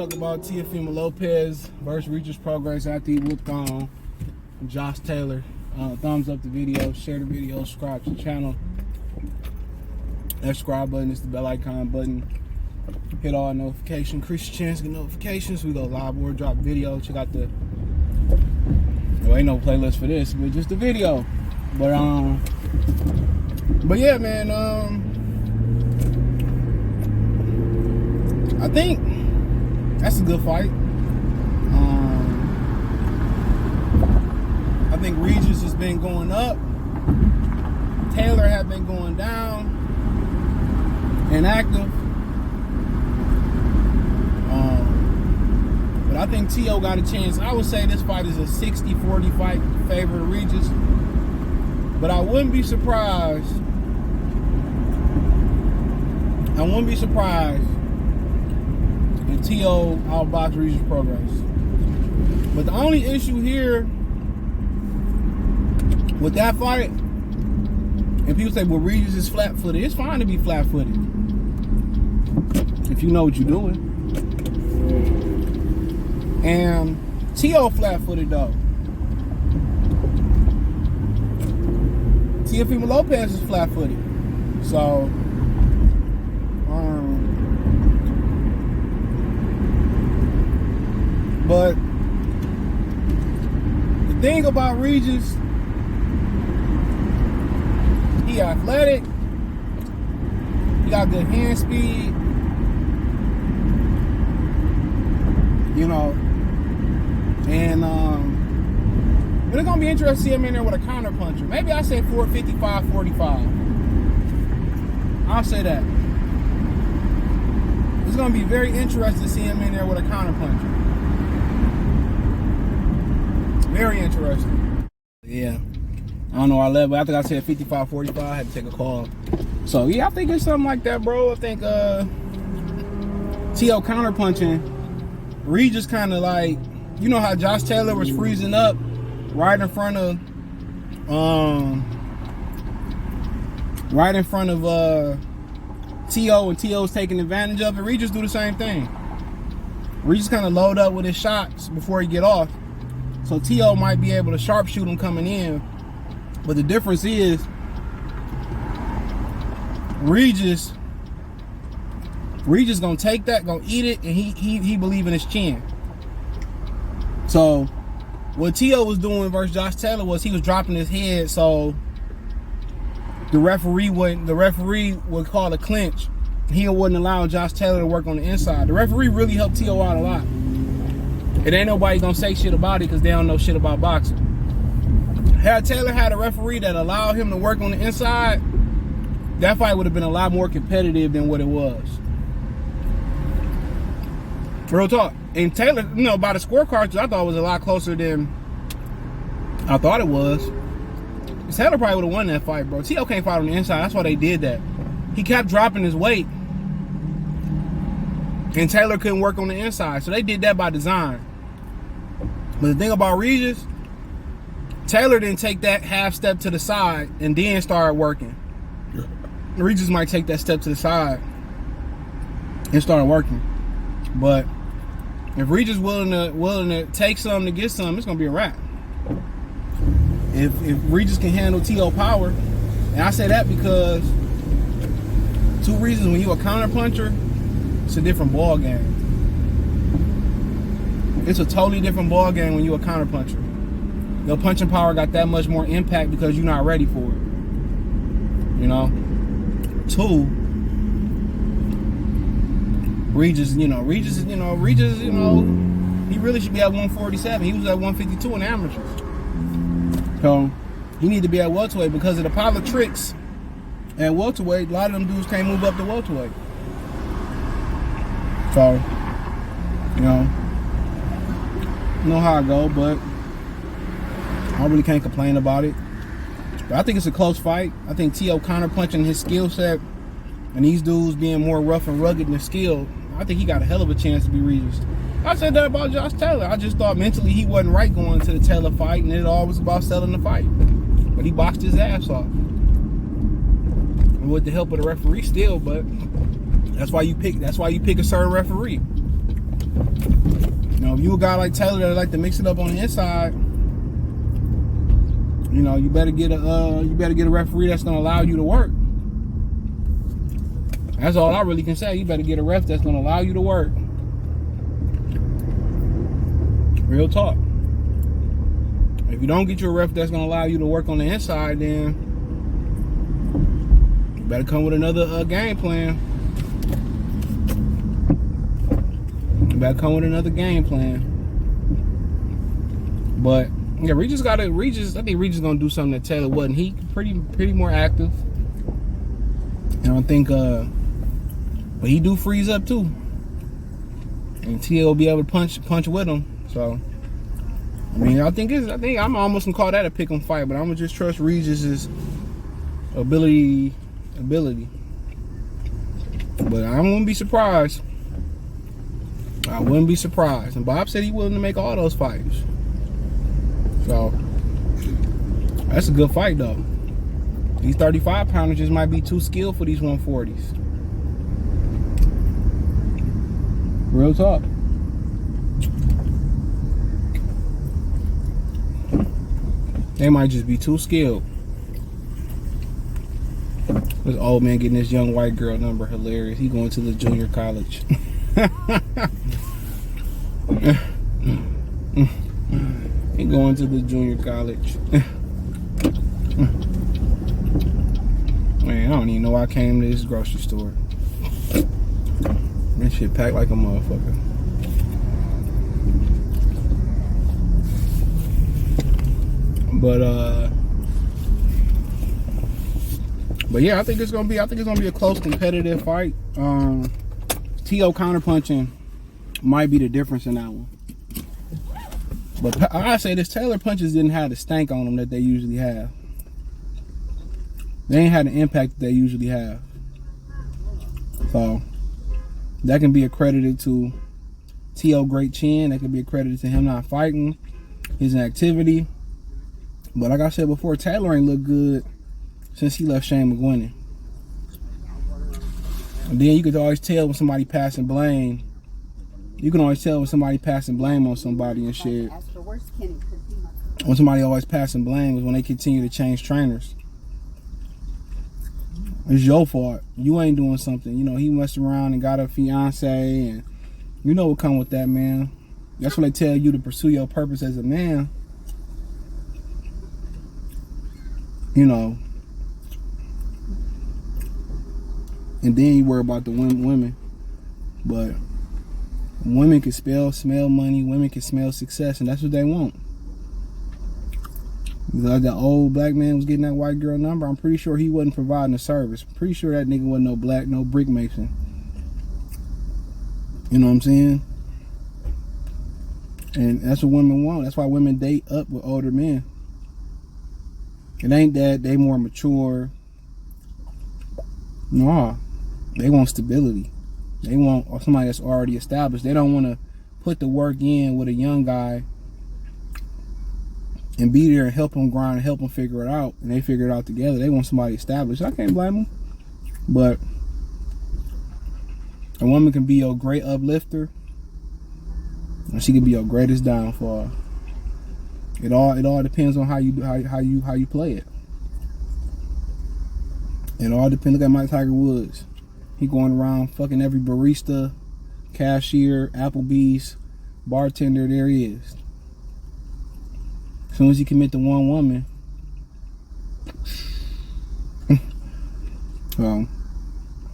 talk about Teofimo Lopez versus Regis Prograis after he whooped on Josh Taylor. Thumbs up the video, share the video, subscribe to the channel. That subscribe button is the bell icon button. Hit all notifications, increase your chance to get notifications. We go live or drop video. Check out the, well, ain't no playlist for this, but just the video. But yeah, man, I think that's a good fight. I think Regis has been going up. Taylor have been going down. Inactive. But I think T.O. got a chance. I would say this fight is a 60-40 fight favor to Regis. But I wouldn't be surprised. If T.O. outboxed Regis Prograis. But the only issue here with that fight, and people say, well, Regis is flat-footed. It's fine to be flat-footed if you know what you're doing. And T.O. flat-footed, though. Teofimo Lopez is flat-footed. So, but the thing about Regis, he athletic, he got good hand speed, you know, and it's gonna be interesting to see him in there with a counter puncher. Maybe I say 55-45. I'll say that. It's gonna be very interesting to see him in there with a counter puncher. Very interesting. Yeah. I don't know our level. I think I said 55-45. I had to take a call. So yeah, I think it's something like that, bro. I think T.O. counter punching. Regis kind of like, you know how Josh Taylor was freezing up right in front of T.O. and T.O.'s taking advantage of it. Regis do the same thing. Regis kind of load up with his shots before he get off. So T.O. might be able to sharpshoot him coming in. But the difference is Regis gonna take that, gonna eat it, and he believe in his chin. So what T.O. was doing versus Josh Taylor was he was dropping his head, so the referee would call a clinch. He wouldn't allow Josh Taylor to work on the inside. The referee really helped T.O. out a lot. It ain't nobody gonna say shit about it because they don't know shit about boxing. Had Taylor had a referee that allowed him to work on the inside, that fight would have been a lot more competitive than what it was. Real talk. And Taylor, you know, by the scorecards, I thought it was a lot closer than I thought it was. Taylor probably would have won that fight, bro. T.O. can't fight on the inside. That's why they did that. He kept dropping his weight, and Taylor couldn't work on the inside. So they did that by design. But the thing about Regis, Taylor didn't take that half step to the side and then start working. Regis might take that step to the side and start working. But if Regis willing to take some to get some, it's gonna be a wrap. If Regis can handle T.O. power, and I say that because two reasons: when you a counter puncher, it's a different ball game. It's a totally different ball game when you a counter puncher. Your punching power got that much more impact because you're not ready for it. You know. Two, Regis, he really should be at 147. He was at 152 in amateurs. So he need to be at welterweight because of the pile of tricks at welterweight. A lot of them dudes can't move up to welterweight. So, you know how I go, but I really can't complain about it. But I think it's a close fight. I think T.O. counter punching his skill set and these dudes being more rough and rugged than skilled, I think he got a hell of a chance to be Regis. I said that about Josh Taylor. I just thought mentally he wasn't right going to the Taylor fight, and it all was about selling the fight. But he boxed his ass off. And with the help of the referee still, but that's why you pick a certain referee. You know, if you a guy like Taylor that like to mix it up on the inside, you know, you better get a referee that's gonna allow you to work. That's all I really can say. You better get a ref that's gonna allow you to work. Real talk. If you don't get your ref that's gonna allow you to work on the inside, then you better come with another game plan. You better come with another game plan. But yeah, Regis. I think Regis gonna do something that Taylor wasn't. He pretty more active. And I think but he do freeze up too. And T will be able to punch with him. So I mean, I think I'm almost gonna call that a pick 'em fight, but I'm gonna just trust Regis's ability. But I wouldn't be surprised. And Bob said he willing to make all those fights. So that's a good fight though. These 35-pounders just might be too skilled for these 140s. Real talk. They might just be too skilled. This old man getting this young white girl number, hilarious. He going to the junior college. He going to the junior college. Man, I don't even know why I came to this grocery store. This shit packed like a motherfucker. But yeah, I think it's gonna be a close, competitive fight. T.O. counterpunching might be the difference in that one. But I say this, Taylor punches didn't have the stank on them that they usually have. They ain't had the impact that they usually have. So that can be accredited to T.O. great chin. That can be accredited to him not fighting, his inactivity. But like I said before, Taylor ain't looked good since he left Shane McGuinness. And then you could always tell when somebody passing blame. You can always tell when somebody passing blame on somebody and shit. When somebody always passing blame is when they continue to change trainers. It's your fault. You ain't doing something. You know, he messed around and got a fiance, and you know what come with that, man. That's when they tell you to pursue your purpose as a man. You know. And then you worry about the women. But women can smell money. Women can smell success, and that's what they want. Like that old black man was getting that white girl number. I'm pretty sure he wasn't providing a service. Pretty sure that nigga wasn't no brick mason. You know what I'm saying? And that's what women want. That's why women date up with older men. It ain't that they more mature. Nah. They want stability. They want somebody that's already established. They don't want to put the work in with a young guy and be there and help them grind and help them figure it out. And they figure it out together. They want somebody established. I can't blame them. But a woman can be your great uplifter, and she can be your greatest downfall. It all depends on how you play it. It all depends. Look at Mike Tiger Woods. He going around fucking every barista, cashier, Applebee's, bartender. There he is. As soon as he commit to one woman, well,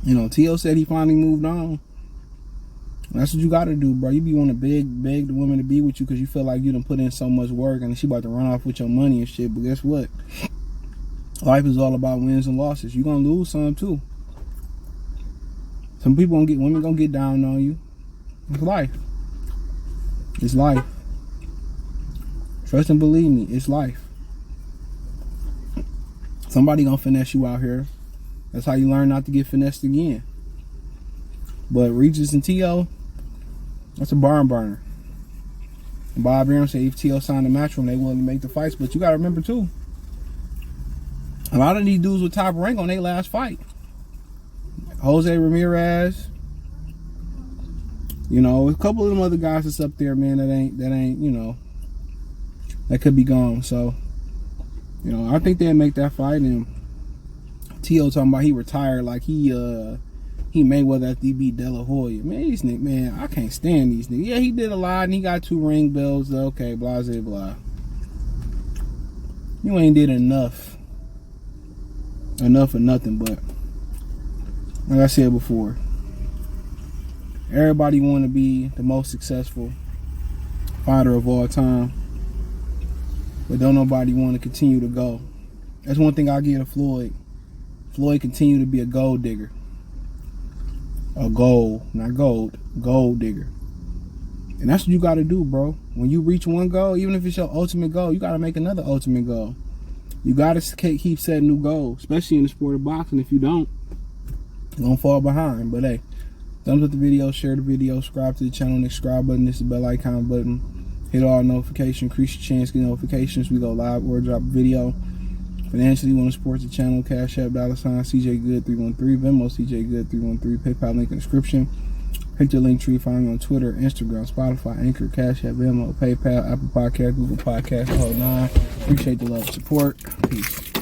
you know, T.O. said he finally moved on. That's what you got to do, bro. You be want to beg the woman to be with you because you feel like you done put in so much work and she about to run off with your money and shit. But guess what? Life is all about wins and losses. You gonna lose some too. Some women gonna get down on you. It's life. It's life. Trust and believe me, it's life. Somebody gonna finesse you out here. That's how you learn not to get finessed again. But Regis and T.O., that's a barn burner. And Bob Arum said if T.O. signed a match room, they willing to make the fights. But you gotta remember too, a lot of these dudes with top rank on their last fight. Jose Ramirez, You know, a couple of them other guys that's up there, man, that ain't, you know, that could be gone. So, you know, I think they'll make that fight. And Tio talking about he retired like he Mayweather after he beat De La Hoya. Man, these niggas, man, I can't stand these niggas. Yeah, he did a lot and he got 2 ring bells. Okay, blah, blah, blah. You ain't did enough. Enough of nothing, but like I said before, everybody want to be the most successful fighter of all time, but don't nobody want to continue to go. That's one thing I'll give to Floyd. Floyd continue to be a gold digger. A gold, not gold, gold digger. And that's what you got to do, bro. When you reach one goal, even if it's your ultimate goal, you got to make another ultimate goal. You got to keep setting new goals, especially in the sport of boxing. If you don't, you're going to fall behind. But hey, thumbs up the video, share the video, subscribe to the channel, next subscribe button, this is the bell icon button. Hit all notifications, increase your chance to get notifications. We go live or drop a video. Financially, you want to support the channel, Cash App, $, CJ Good 313, Venmo, CJ Good 313, PayPal link in the description. Hit your link tree, find me on Twitter, Instagram, Spotify, Anchor, Cash App, Venmo, PayPal, Apple Podcast, Google Podcast, the whole 9. Appreciate the love and support. Peace.